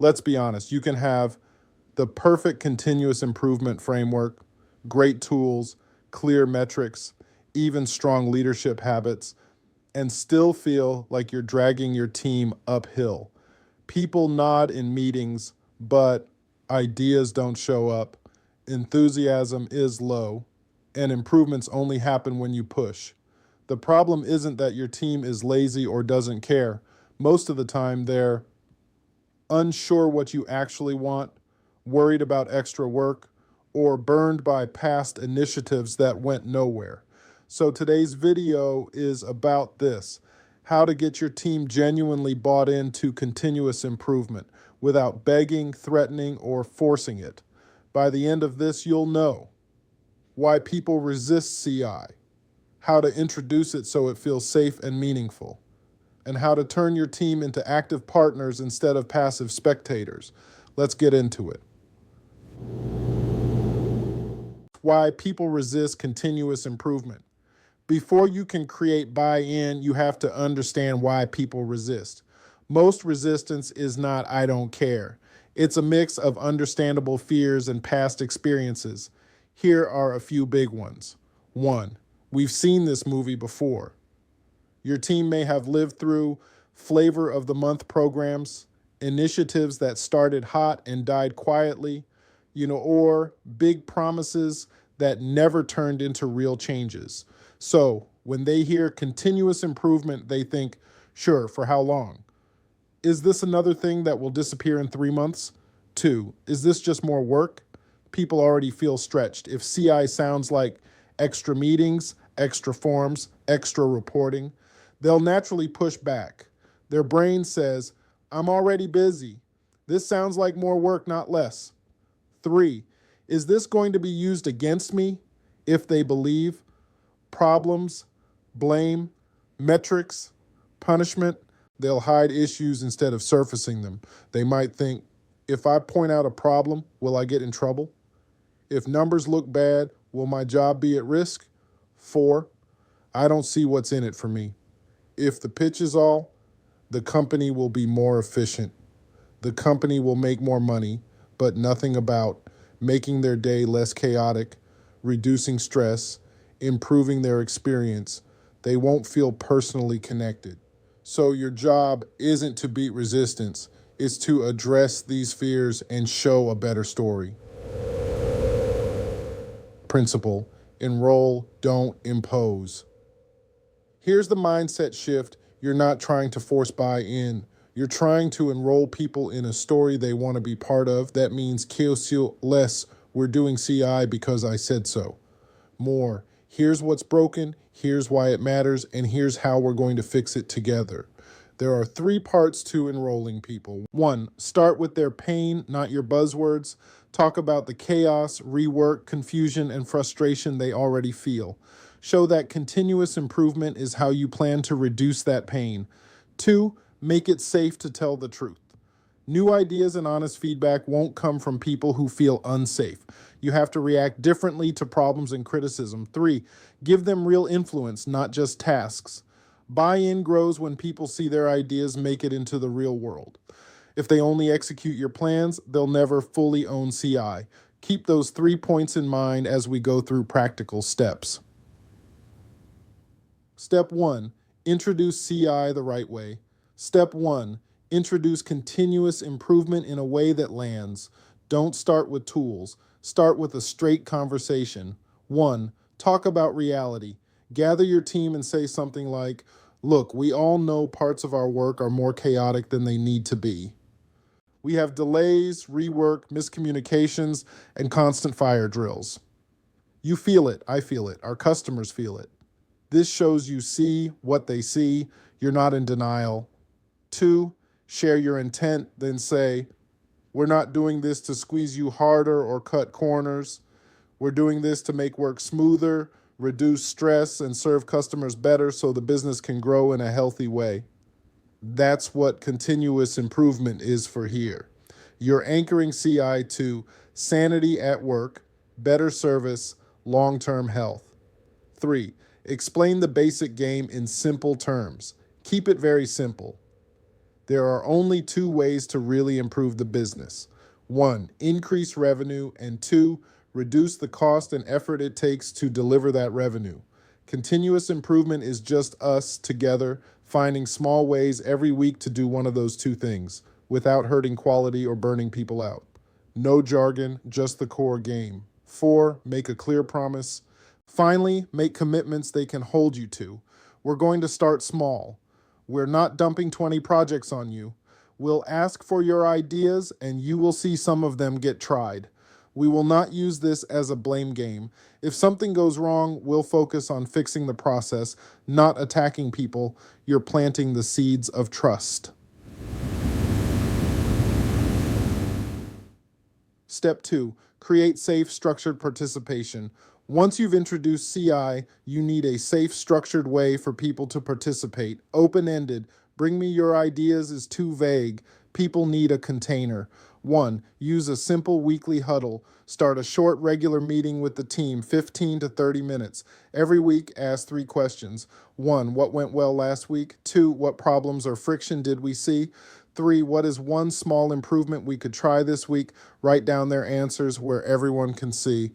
Let's be honest, you can have the perfect continuous improvement framework, great tools, clear metrics, even strong leadership habits, and still feel like you're dragging your team uphill. People nod in meetings, but ideas don't show up. Enthusiasm is low, and improvements only happen when you push. The problem isn't that your team is lazy or doesn't care. Most of the time, they're unsure what you actually want, worried about extra work, or burned by past initiatives that went nowhere. So today's video is about this: how to get your team genuinely bought into continuous improvement without begging, threatening, or forcing it. By the end of this, you'll know why people resist CI, how to introduce it so it feels safe and meaningful, and how to turn your team into active partners instead of passive spectators. Let's get into it. Why people resist continuous improvement. Before you can create buy-in, you have to understand why people resist. Most resistance is not "I don't care." It's a mix of understandable fears and past experiences. Here are a few big ones. 1. We've seen this movie before. Your team may have lived through flavor of the month programs, initiatives that started hot and died quietly, or big promises that never turned into real changes. So when they hear continuous improvement, they think, sure, for how long? Is this another thing that will disappear in 3 months? 2, is this just more work? People already feel stretched. If CI sounds like extra meetings, extra forms, extra reporting, they'll naturally push back. Their brain says, I'm already busy. This sounds like more work, not less. 3, is this going to be used against me? If they believe problems, blame, metrics, punishment, they'll hide issues instead of surfacing them. They might think, if I point out a problem, will I get in trouble? If numbers look bad, will my job be at risk? 4, I don't see what's in it for me. If the pitch is all, the company will be more efficient. The company will make more money, but nothing about making their day less chaotic, reducing stress, improving their experience. They won't feel personally connected. So your job isn't to beat resistance, it's to address these fears and show a better story. Principle: enroll, don't impose. Here's the mindset shift. You're not trying to force buy-in. You're trying to enroll people in a story they want to be part of. That means less, we're doing CI because I said so. More, here's what's broken, here's why it matters, and here's how we're going to fix it together. There are 3 parts to enrolling people. 1, start with their pain, not your buzzwords. Talk about the chaos, rework, confusion, and frustration they already feel. Show that continuous improvement is how you plan to reduce that pain. 2, make it safe to tell the truth. New ideas and honest feedback won't come from people who feel unsafe. You have to react differently to problems and criticism. 3, give them real influence, not just tasks. Buy-in grows when people see their ideas make it into the real world. If they only execute your plans, they'll never fully own CI. Keep those 3 points in mind as we go through practical steps. Step 1, introduce CI the right way. Step 1, introduce continuous improvement in a way that lands. Don't start with tools. Start with a straight conversation. 1, talk about reality. Gather your team and say something like, look, we all know parts of our work are more chaotic than they need to be. We have delays, rework, miscommunications, and constant fire drills. You feel it, I feel it, our customers feel it. This shows you see what they see, you're not in denial. 2, share your intent, then say, we're not doing this to squeeze you harder or cut corners. We're doing this to make work smoother, reduce stress, and serve customers better so the business can grow in a healthy way. That's what continuous improvement is for here. You're anchoring CI to sanity at work, better service, long-term health. 3, explain the basic game in simple terms. Keep it very simple. There are only two ways to really improve the business. One, increase revenue, and two, reduce the cost and effort it takes to deliver that revenue. Continuous improvement is just us together finding small ways every week to do one of those two things without hurting quality or burning people out. No jargon, just the core game. 4, make a clear promise. Finally, make commitments they can hold you to. We're going to start small. We're not dumping 20 projects on you. We'll ask for your ideas and you will see some of them get tried. We will not use this as a blame game. If something goes wrong, we'll focus on fixing the process, not attacking people. You're planting the seeds of trust. Step 2, create safe, structured participation. Once you've introduced CI, you need a safe, structured way for people to participate. Open-ended. Bring me your ideas is too vague. People need a container. 1, use a simple weekly huddle. Start a short, regular meeting with the team, 15 to 30 minutes. Every week, ask 3 questions. 1, what went well last week? 2, what problems or friction did we see? 3, what is one small improvement we could try this week? Write down their answers where everyone can see.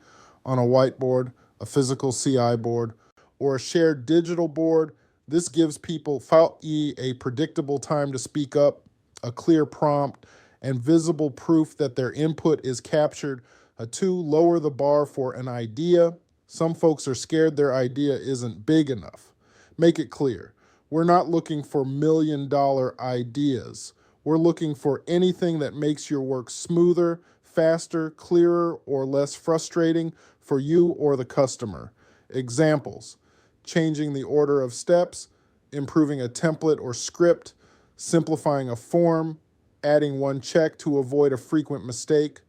On a whiteboard, a physical CI board, or a shared digital board. This gives people a predictable time to speak up, a clear prompt, and visible proof that their input is captured. 2, lower the bar for an idea. Some folks are scared their idea isn't big enough. Make it clear. We're not looking for $1,000,000 ideas. We're looking for anything that makes your work smoother, faster, clearer, or less frustrating for you or the customer. Examples: changing the order of steps, improving a template or script, simplifying a form, adding one check to avoid a frequent mistake.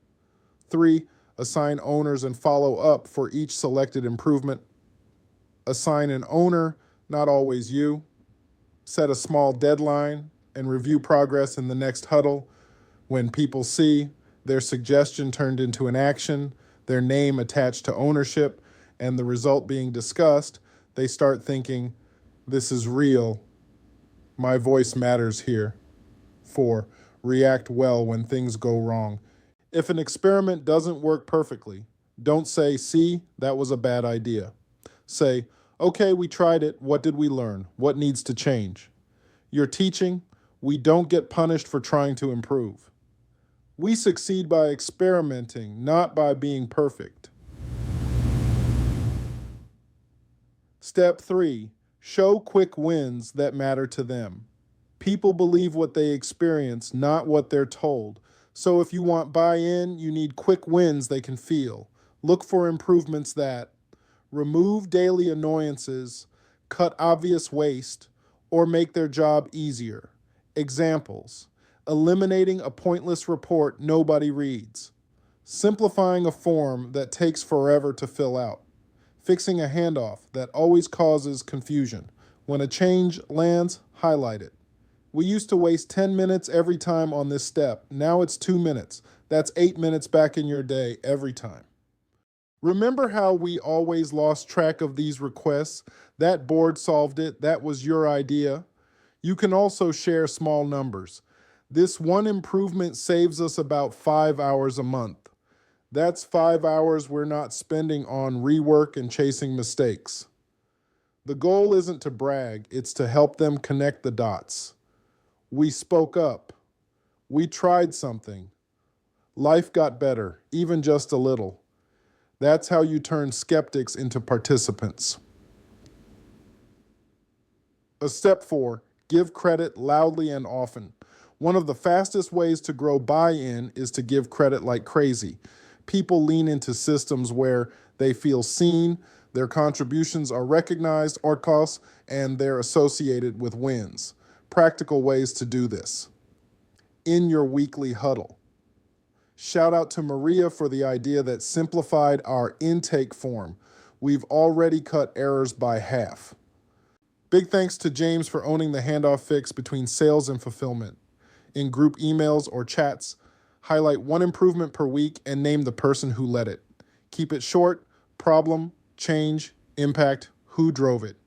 3, assign owners and follow up for each selected improvement. Assign an owner, not always you. Set a small deadline and review progress in the next huddle. When people see their suggestion turned into an action, their name attached to ownership, and the result being discussed, they start thinking, this is real. My voice matters here. 4, react well when things go wrong. If an experiment doesn't work perfectly, don't say, see, that was a bad idea. Say, okay, we tried it. What did we learn? What needs to change? You're teaching. We don't get punished for trying to improve. We succeed by experimenting, not by being perfect. Step 3, show quick wins that matter to them. People believe what they experience, not what they're told. So if you want buy-in, you need quick wins they can feel. Look for improvements that remove daily annoyances, cut obvious waste, or make their job easier. Examples: eliminating a pointless report nobody reads, simplifying a form that takes forever to fill out, fixing a handoff that always causes confusion. When a change lands, highlight it. We used to waste 10 minutes every time on this step. Now it's 2 minutes. That's 8 minutes back in your day every time. Remember how we always lost track of these requests? That board solved it. That was your idea. You can also share small numbers. This one improvement saves us about 5 hours a month. That's 5 hours we're not spending on rework and chasing mistakes. The goal isn't to brag, it's to help them connect the dots. We spoke up. We tried something. Life got better, even just a little. That's how you turn skeptics into participants. Step 4, give credit loudly and often. One of the fastest ways to grow buy-in is to give credit like crazy. People lean into systems where they feel seen, their contributions are recognized or costs, and they're associated with wins. Practical ways to do this. In your weekly huddle. Shout out to Maria for the idea that simplified our intake form. We've already cut errors by half. Big thanks to James for owning the handoff fix between sales and fulfillment. In group emails or chats, highlight one improvement per week and name the person who led it. Keep it short: problem, change, impact, who drove it.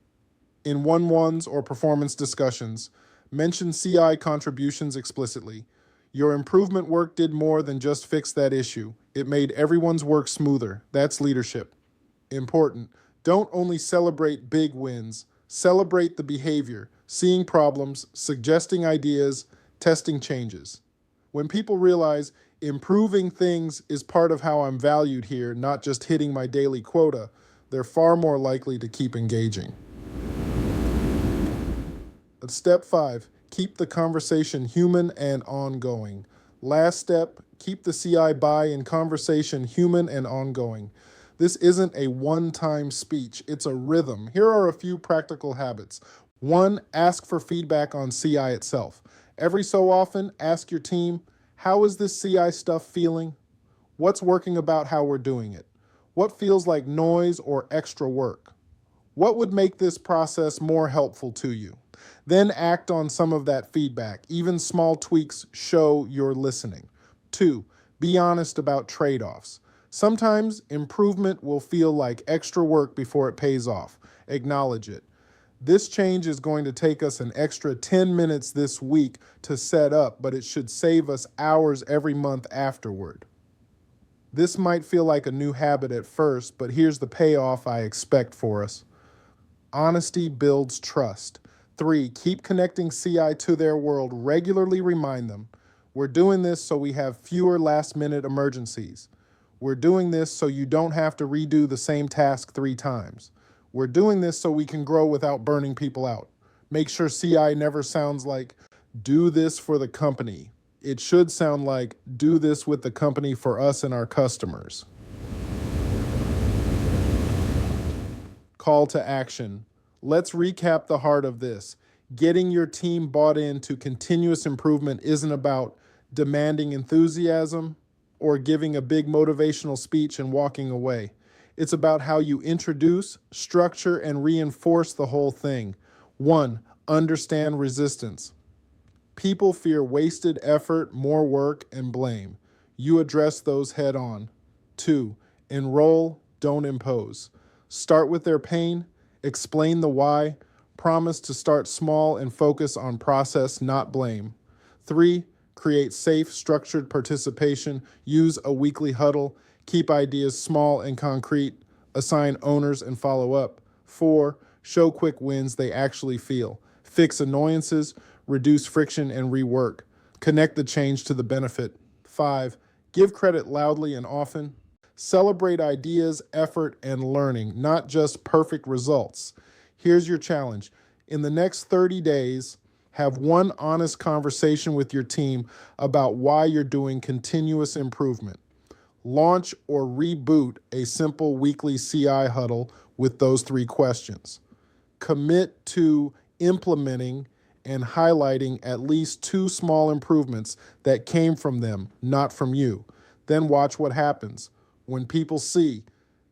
In one-on-ones or performance discussions, Mention CI contributions explicitly. Your improvement work did more than just fix that issue. It made everyone's work smoother. That's leadership. Important. Don't only celebrate big wins, celebrate the behavior, seeing problems, suggesting ideas, testing changes. When people realize improving things is part of how I'm valued here, not just hitting my daily quota, they're far more likely to keep engaging. Step 5, keep the conversation human and ongoing. Last step, keep the CI buy-in conversation human and ongoing. This isn't a one-time speech, it's a rhythm. Here are a few practical habits. 1, ask for feedback on CI itself. Every so often, ask your team, how is this CI stuff feeling? What's working about how we're doing it? What feels like noise or extra work? What would make this process more helpful to you? Then act on some of that feedback. Even small tweaks show you're listening. 2, be honest about trade-offs. Sometimes improvement will feel like extra work before it pays off. Acknowledge it. This change is going to take us an extra 10 minutes this week to set up, but it should save us hours every month afterward. This might feel like a new habit at first, but here's the payoff I expect for us. Honesty builds trust. 3, keep connecting CI to their world. Regularly remind them, we're doing this so we have fewer last-minute emergencies. We're doing this so you don't have to redo the same task 3 times. We're doing this so we can grow without burning people out. Make sure CI never sounds like, do this for the company. It should sound like, do this with the company for us and our customers. Call to action. Let's recap the heart of this. Getting your team bought into continuous improvement isn't about demanding enthusiasm or giving a big motivational speech and walking away. It's about how you introduce, structure, and reinforce the whole thing. 1, understand resistance. People fear wasted effort, more work, and blame. You address those head on. 2, enroll, don't impose. Start with their pain, explain the why, promise to start small and focus on process, not blame. 3, create safe, structured participation. Use a weekly huddle. Keep ideas small and concrete. Assign owners and follow up. 4, show quick wins they actually feel. Fix annoyances, reduce friction, and rework. Connect the change to the benefit. 5, give credit loudly and often. Celebrate ideas, effort, and learning, not just perfect results. Here's your challenge. In the next 30 days, have one honest conversation with your team about why you're doing continuous improvement. Launch or reboot a simple weekly CI huddle with those 3 questions. Commit to implementing and highlighting at least 2 small improvements that came from them, not from you. Then watch what happens. When people see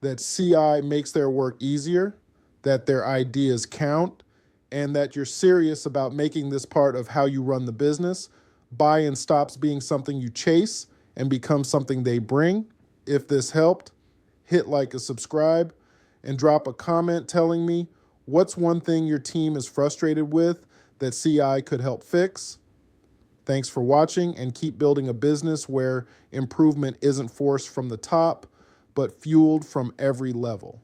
that CI makes their work easier, that their ideas count, and that you're serious about making this part of how you run the business, buy-in stops being something you chase and becomes something they bring. If this helped, hit like or subscribe and drop a comment telling me what's one thing your team is frustrated with that CI could help fix. Thanks for watching, and keep building a business where improvement isn't forced from the top, but fueled from every level.